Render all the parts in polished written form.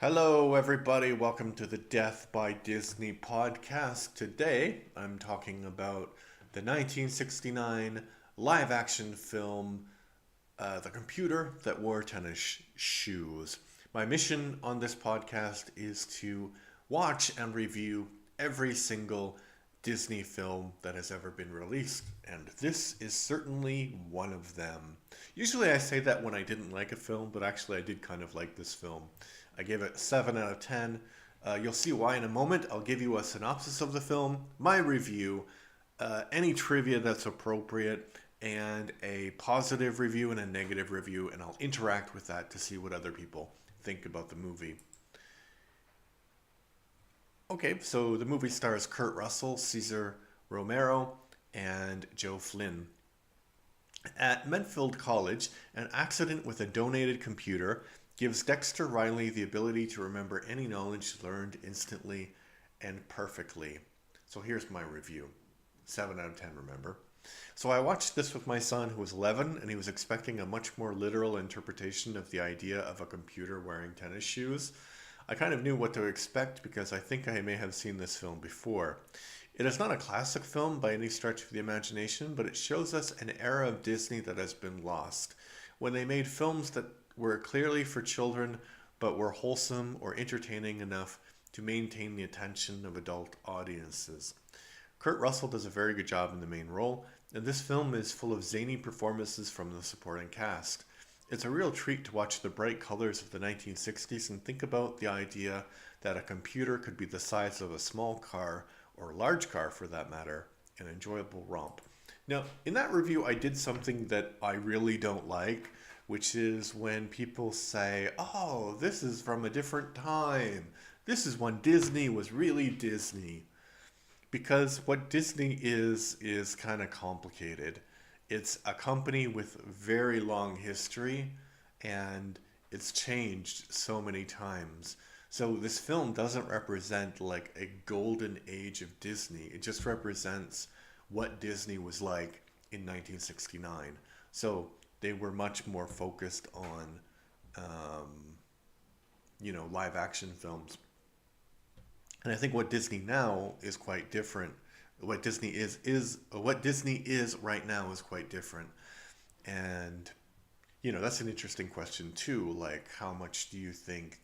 Hello, everybody. Welcome to the Death by Disney podcast. Today, I'm talking about the 1969 live action film, The Computer That Wore Tennis Shoes. My mission on this podcast is to watch and review every single Disney film that has ever been released, and this is certainly one of them. Usually I say that when I didn't like a film, but actually I did kind of like this film. I gave it 7 out of 10. You'll see why in a moment. I'll give you a synopsis of the film, my review, any trivia that's appropriate, and a positive review and a negative review, and I'll interact with that to see what other people think about the movie. Okay, so the movie stars Kurt Russell, Cesar Romero, and Joe Flynn. At Medfield College, an accident with a donated computer gives Dexter Riley the ability to remember any knowledge learned instantly and perfectly. So here's my review. 7 out of 10, remember? So I watched this with my son who was 11, and he was expecting a much more literal interpretation of the idea of a computer wearing tennis shoes. I kind of knew what to expect because I think I may have seen this film before. It is not a classic film by any stretch of the imagination, but it shows us an era of Disney that has been lost, when they made films that were clearly for children but were wholesome or entertaining enough to maintain the attention of adult audiences. Kurt Russell does a very good job in the main role, and this film is full of zany performances from the supporting cast. It's a real treat to watch the bright colors of the 1960s and think about the idea that a computer could be the size of a small car, or a large car for that matter, an enjoyable romp. Now, in that review, I did something that I really don't like, which is when people say, oh, this is from a different time. This is when Disney was really Disney. Because what Disney is kind of complicated. It's a company with very long history, and it's changed so many times. So this film doesn't represent like a golden age of Disney. It just represents what Disney was like in 1969. So they were much more focused on, um, live action films. And I think what Disney now is quite different. What Disney is right now is quite different. And that's an interesting question too. Like, how much do you think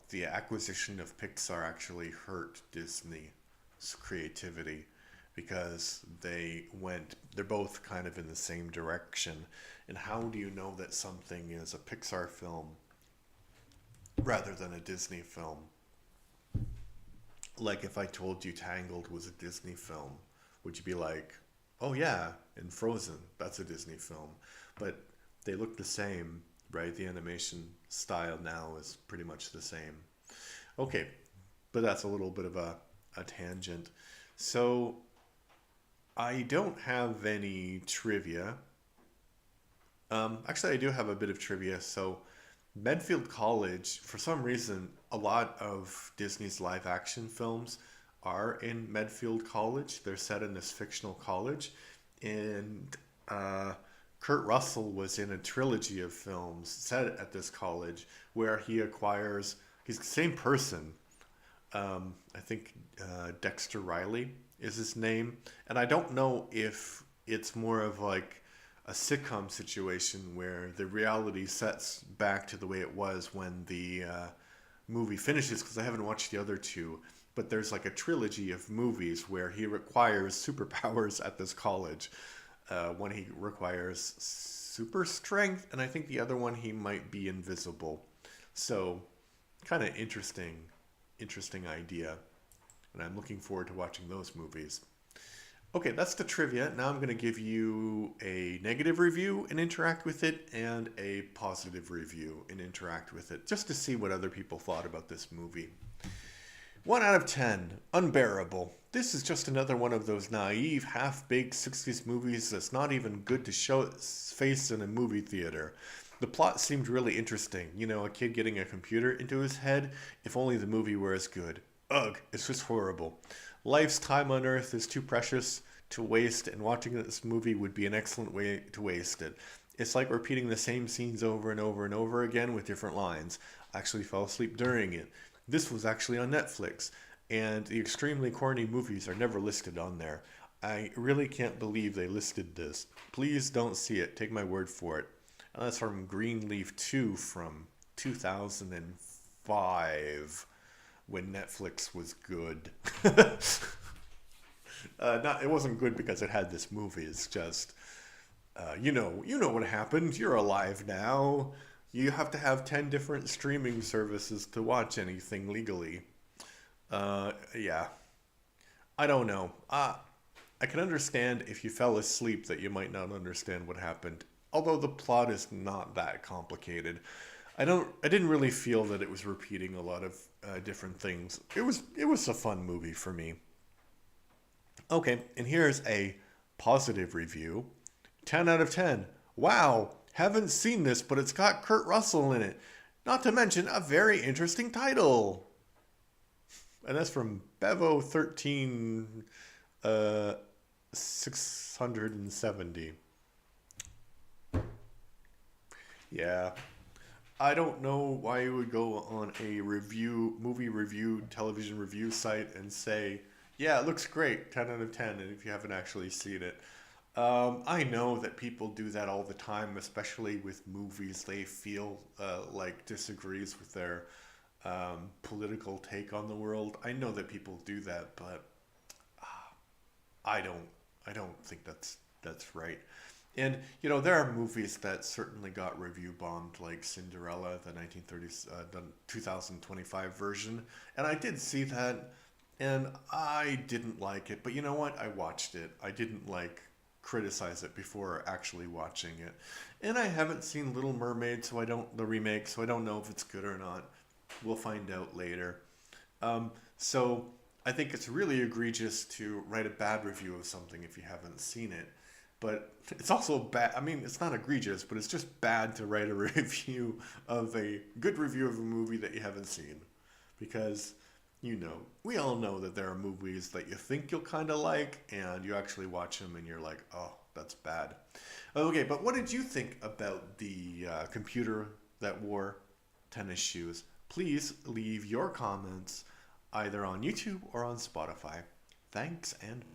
the acquisition of Pixar actually hurt Disney's creativity? Because they're both kind of in the same direction. And how do you know that something is a Pixar film rather than a Disney film? Like if I told you Tangled was a Disney film, would you be like, oh yeah, and Frozen, that's a Disney film? But they look the same, right? The animation style now is pretty much the same. Okay, but that's a little bit of a tangent. So I don't have any trivia. Actually, I do have a bit of trivia. So Medfield College, for some reason, a lot of Disney's live action films are in Medfield College. They're set in this fictional college. And Kurt Russell was in a trilogy of films set at this college where he's the same person. I think Dexter Riley is his name. And I don't know if it's more of like a sitcom situation where the reality sets back to the way it was when the movie finishes, because I haven't watched the other two. But there's like a trilogy of movies where he requires superpowers at this college. One he requires super strength, and I think the other one he might be invisible. So, kind of interesting idea. And I'm looking forward to watching those movies. Okay, that's the trivia. Now I'm going to give you a negative review and interact with it, and a positive review and interact with it, just to see what other people thought about this movie. 1 out of 10, unbearable. This is just another one of those naive, half-baked 60s movies that's not even good to show its face in a movie theater. The plot seemed really interesting. A kid getting a computer into his head. If only the movie were as good. Ugh, it's just horrible. Life's time on Earth is too precious to waste, and watching this movie would be an excellent way to waste it. It's like repeating the same scenes over and over and over again with different lines. I actually fell asleep during it. This was actually on Netflix, and the extremely corny movies are never listed on there. I really can't believe they listed this. Please don't see it. Take my word for it. And that's from Greenleaf 2 from 2005 when Netflix was good. Not it wasn't good because it had this movie. It's just you know what happened. You're alive now. You have to have 10 different streaming services to watch anything legally. Yeah, I don't know. I can understand if you fell asleep that you might not understand what happened. Although the plot is not that complicated. I didn't really feel that it was repeating a lot of different things. It was a fun movie for me. Okay, and here's a positive review. 10 out of 10. Wow, haven't seen this, but it's got Kurt Russell in it. Not to mention a very interesting title. And that's from Bevo13 uh 670. Yeah. I don't know why you would go on a movie review, television review site and say, yeah, it looks great, 10 out of 10, and if you haven't actually seen it. I know that people do that all the time, especially with movies they feel like disagrees with their political take on the world. I know that people do that, but I don't. I don't think that's right. And there are movies that certainly got review bombed, like Cinderella, the 1930s, the 2025 version, and I did see that, and I didn't like it. But you know what? I watched it. I didn't like criticize it before actually watching it, and I haven't seen Little Mermaid, so I don't the remake, so I don't know if it's good or not. We'll find out later. So I think it's really egregious to write a bad review of something if you haven't seen it. But it's also bad. I mean, it's not egregious, but it's just bad to write a review of a good review of a movie that you haven't seen. Because, we all know that there are movies that you think you'll kind of like, and you actually watch them and you're like, oh, that's bad. Okay, but what did you think about the computer that wore tennis shoes? Please leave your comments either on YouTube or on Spotify. Thanks and